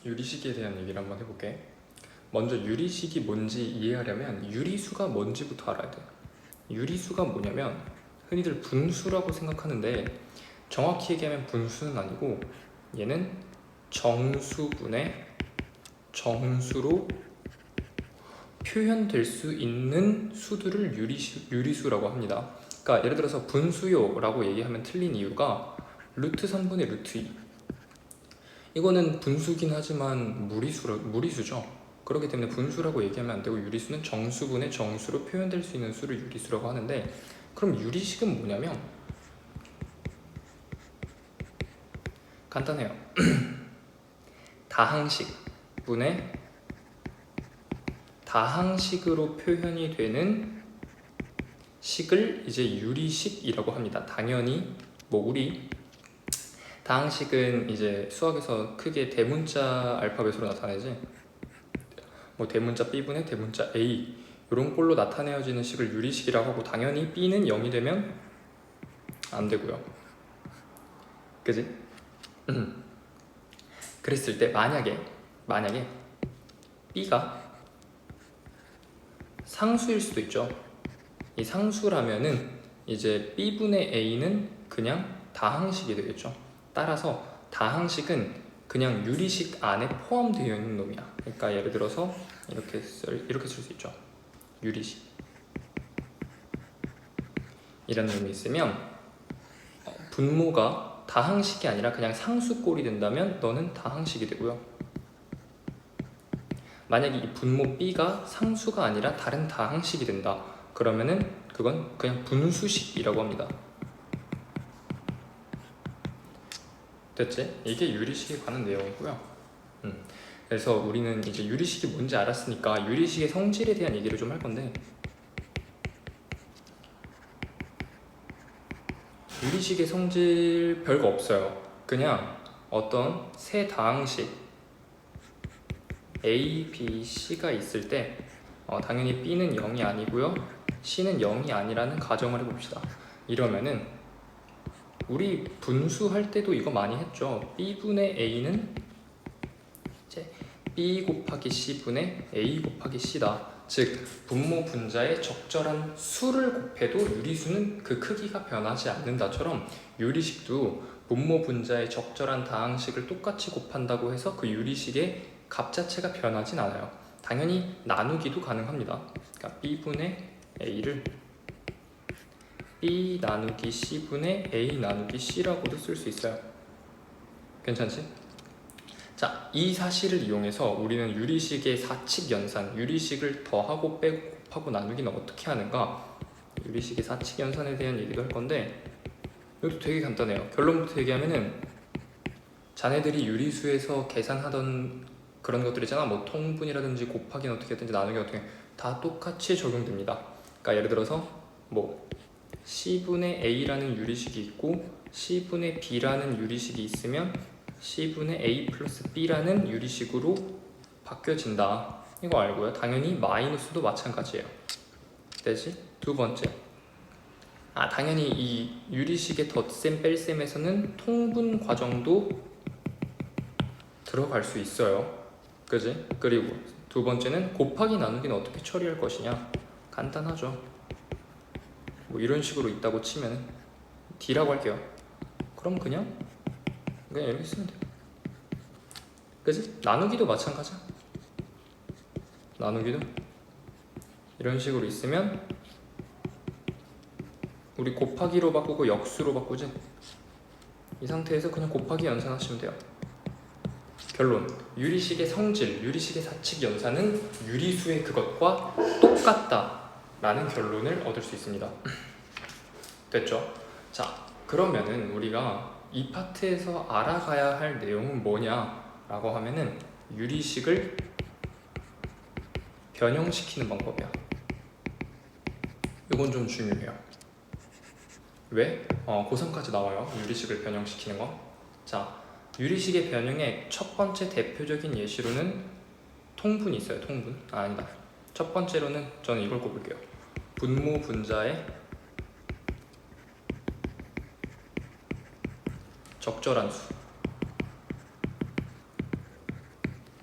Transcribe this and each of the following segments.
유리식에 대한 얘기를 한번 해볼게. 먼저 유리식이 뭔지 이해하려면 유리수가 뭔지부터 알아야 돼. 유리수가 뭐냐면 흔히들 분수라고 생각하는데 정확히 얘기하면 분수는 아니고 얘는 정수분의 정수로 표현될 수 있는 수들을 유리수라고 합니다. 그러니까 예를 들어서 분수요라고 얘기하면 틀린 이유가 루트 3분의 루트 2 이거는 분수긴 하지만 무리수죠. 그렇기 때문에 분수라고 얘기하면 안 되고 유리수는 정수분의 정수로 표현될 수 있는 수를 유리수라고 하는데, 그럼 유리식은 뭐냐면 간단해요. 다항식분의 다항식으로 표현이 되는 식을 이제 유리식이라고 합니다. 당연히 우리 다항식은 이제 수학에서 크게 대문자 알파벳으로 나타내지, 대문자 B분의 대문자 A 이런 꼴로 나타내어지는 식을 유리식이라고 하고, 당연히 B는 0이 되면 안 되고요. 그지? 그랬을 때 만약에 B가 상수일 수도 있죠. 이 상수라면은 이제 B분의 A는 그냥 다항식이 되겠죠. 따라서 다항식은 그냥 유리식 안에 포함되어 있는 놈이야. 그러니까 예를 들어서 이렇게 쓸 수 있죠. 유리식 이런 놈이 있으면 분모가 다항식이 아니라 그냥 상수꼴이 된다면 너는 다항식이 되고요. 만약에 이 분모 B가 상수가 아니라 다른 다항식이 된다, 그러면은 그건 그냥 분수식이라고 합니다. 됐지? 이게 유리식에 관한 내용이고요. 그래서 우리는 이제 유리식이 뭔지 알았으니까 유리식의 성질에 대한 얘기를 좀 할 건데, 유리식의 성질 별거 없어요. 그냥 어떤 세 다항식 A, B, C가 있을 때 당연히 B는 0이 아니고요, C는 0이 아니라는 가정을 해봅시다. 이러면은 우리 분수할 때도 이거 많이 했죠. B분의 A는 이제 B 곱하기 C분의 A 곱하기 C다. 즉 분모 분자의 적절한 수를 곱해도 유리수는 그 크기가 변하지 않는다처럼, 유리식도 분모 분자의 적절한 다항식을 똑같이 곱한다고 해서 그 유리식의 값 자체가 변하진 않아요. 당연히 나누기도 가능합니다. 그러니까 B분의 A를 B 나누기 C분의 A 나누기 C라고도 쓸 수 있어요. 괜찮지? 자, 이 사실을 이용해서 우리는 유리식의 사칙 연산, 유리식을 더하고 빼고 곱하고 나누기는 어떻게 하는가, 유리식의 사칙 연산에 대한 얘기도 할 건데, 이것도 되게 간단해요. 결론부터 얘기하면은 자네들이 유리수에서 계산하던 그런 것들이잖아. 통분이라든지 곱하기는 어떻게 하든지 나누기 어떻게, 다 똑같이 적용됩니다. 그러니까 예를 들어서 C분의 A라는 유리식이 있고 C분의 B라는 유리식이 있으면 C분의 A 플러스 B라는 유리식으로 바뀌어진다. 이거 알고요. 당연히 마이너스도 마찬가지예요. 되지? 두 번째, 당연히 이 유리식의 덧셈 뺄셈에서는 통분 과정도 들어갈 수 있어요. 그지? 그리고 두 번째는 곱하기 나누기는 어떻게 처리할 것이냐. 간단하죠. 이런 식으로 있다고 치면 D라고 할게요. 그럼 그냥 이렇게 쓰면 돼요. 그지? 나누기도 마찬가지야. 나누기도 이런 식으로 있으면 우리 곱하기로 바꾸고 역수로 바꾸지. 이 상태에서 그냥 곱하기 연산하시면 돼요. 결론, 유리식의 성질, 유리식의 사칙 연산은 유리수의 그것과 똑같다 라는 결론을 얻을 수 있습니다. 됐죠? 자, 그러면은 우리가 이 파트에서 알아가야 할 내용은 뭐냐 라고 하면은 유리식을 변형시키는 방법이야. 이건 좀 중요해요. 왜? 고3까지 나와요. 유리식을 변형시키는 거. 자, 유리식의 변형의 첫 번째 대표적인 예시로는 통분이 있어요. 통분. 아니다. 첫 번째로는 저는 이걸 꼽을게요. 분모 분자의 적절한 수.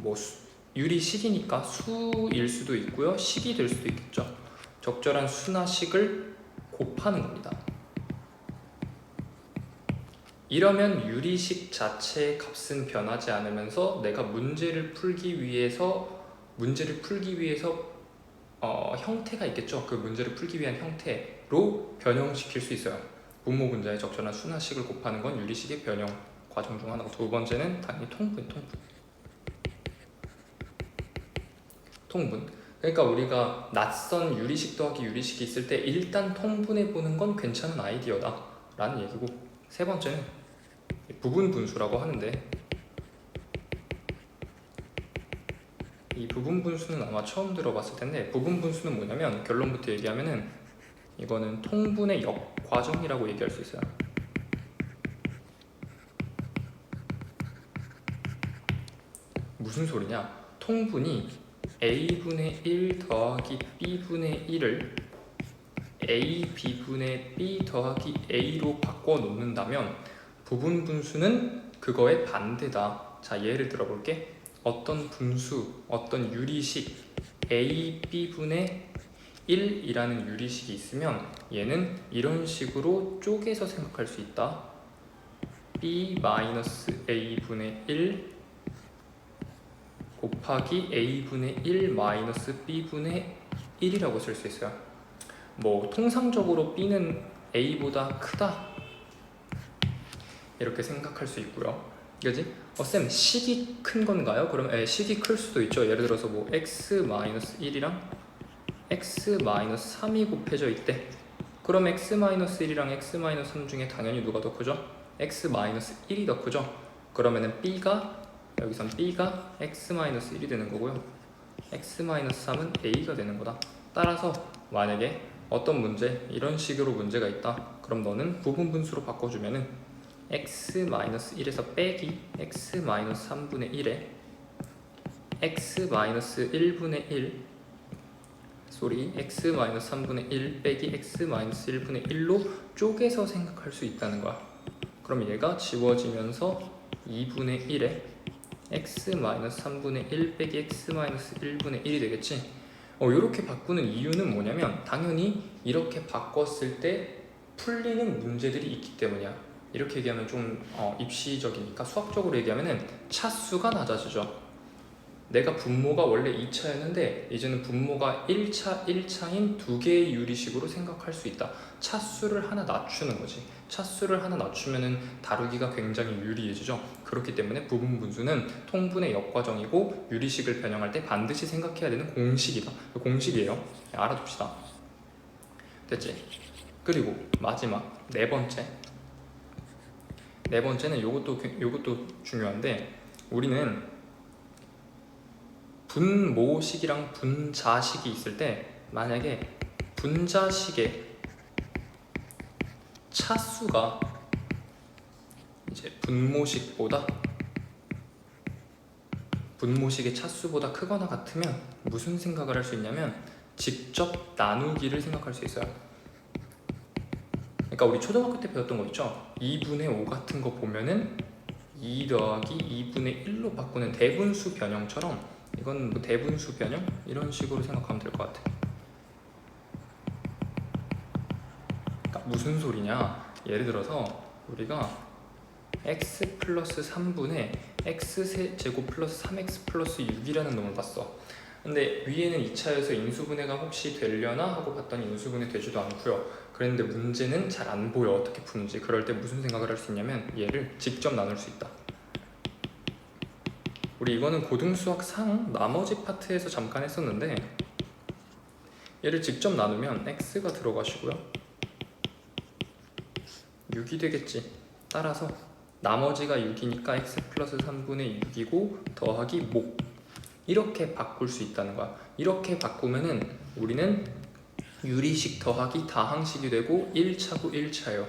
뭐 유리식이니까 수일 수도 있고요, 식이 될 수도 있겠죠. 적절한 수나 식을 곱하는 겁니다. 이러면 유리식 자체의 값은 변하지 않으면서 내가 문제를 풀기 위해서 형태가 있겠죠. 그 문제를 풀기 위한 형태로 변형시킬 수 있어요. 분모 분자의 적절한 수나 식을 곱하는 건 유리식의 변형 과정 중 하나고, 두 번째는 당연히 통분. 그러니까 우리가 낯선 유리식 더하기 유리식이 있을 때 일단 통분해 보는 건 괜찮은 아이디어다 라는 얘기고, 세 번째는 부분 분수라고 하는데, 이 부분 분수는 아마 처음 들어봤을 텐데, 부분 분수는 뭐냐면 결론부터 얘기하면은 이거는 통분의 역과정이라고 얘기할 수 있어요. 무슨 소리냐? 통분이 a분의 1 더하기 b분의 1을 a b분의 b 더하기 a로 바꿔 놓는다면 부분 분수는 그거의 반대다. 자, 예를 들어볼게. 어떤 분수, 어떤 유리식 a b분의 1이라는 유리식이 있으면 얘는 이런 식으로 쪼개서 생각할 수 있다. b-a분의 1 곱하기 a분의 1 b분의 1이라고 쓸 수 있어요. 뭐 통상적으로 b는 a보다 크다 이렇게 생각할 수 있고요. 그지? 쌤, 식이 큰 건가요? 그러면 식이 클 수도 있죠. 예를 들어서 뭐 x-1이랑 x-3이 곱해져 있대. 그럼 x-1이랑 x-3 중에 당연히 누가 더 크죠? x-1이 더 크죠. 그러면은 여기선 b가 x-1이 되는 거고요. x-3은 a가 되는 거다. 따라서 만약에 어떤 문제, 이런 식으로 문제가 있다. 그럼 너는 부분 분수로 바꿔주면은 x-1에서 빼기 x-3분의 1에 x-1분의 1 x-3분의 1 빼기 x-1분의 1로 쪼개서 생각할 수 있다는 거야. 그럼 얘가 지워지면서 2분의 1에 x-3분의 1 빼기 x-1분의 1이 되겠지. 이렇게 바꾸는 이유는 뭐냐면 당연히 이렇게 바꿨을 때 풀리는 문제들이 있기 때문이야. 이렇게 얘기하면 좀 입시적이니까 수학적으로 얘기하면 차수가 낮아지죠. 내가 분모가 원래 2차였는데 이제는 분모가 1차인 두 개의 유리식으로 생각할 수 있다. 차수를 하나 낮추는 거지. 차수를 하나 낮추면 다루기가 굉장히 유리해지죠. 그렇기 때문에 부분 분수는 통분의 역과정이고 유리식을 변형할 때 반드시 생각해야 되는 공식이다. 공식이에요. 알아둡시다. 됐지? 그리고 마지막 네 번째는 요것도 중요한데, 우리는 분모식이랑 분자식이 있을 때 만약에 분자식의 차수가 이제 분모식의 차수보다 크거나 같으면 무슨 생각을 할 수 있냐면 직접 나누기를 생각할 수 있어요. 그러니까 우리 초등학교 때 배웠던 거 있죠? 2분의 5 같은 거 보면은 2 더하기 2분의 1로 바꾸는 대분수 변형처럼, 이건 뭐 대분수 변형? 이런 식으로 생각하면 될 것 같아. 그러니까 무슨 소리냐? 예를 들어서 우리가 x 플러스 3분의 x제곱 플러스 3x 플러스 6이라는 놈을 봤어. 근데 위에는 2차여서 인수분해가 혹시 되려나 하고 봤더니 인수분해 되지도 않고요. 그랬는데 문제는 잘 안 보여, 어떻게 푸는지. 그럴 때 무슨 생각을 할 수 있냐면 얘를 직접 나눌 수 있다. 우리 이거는 고등수학 상 나머지 파트에서 잠깐 했었는데, 얘를 직접 나누면 x가 들어가시고요 6이 되겠지. 따라서 나머지가 6이니까 x 플러스 3분의 6이고 더하기 목, 이렇게 바꿀 수 있다는 거야. 이렇게 바꾸면은 우리는 유리식 더하기 다항식이 되고 1차고 1차예요.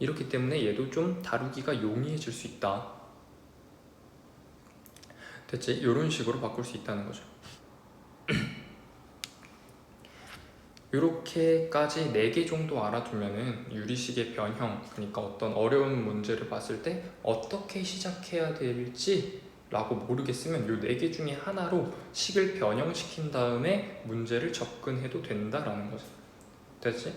이렇기 때문에 얘도 좀 다루기가 용이해질 수 있다. 됐지? 이런 식으로 바꿀 수 있다는 거죠. 이렇게까지 4개 정도 알아두면은 유리식의 변형, 그러니까 어떤 어려운 문제를 봤을 때 어떻게 시작해야 될지 라고 모르겠으면 이 4개 중에 하나로 식을 변형시킨 다음에 문제를 접근해도 된다라는 거죠. 됐지?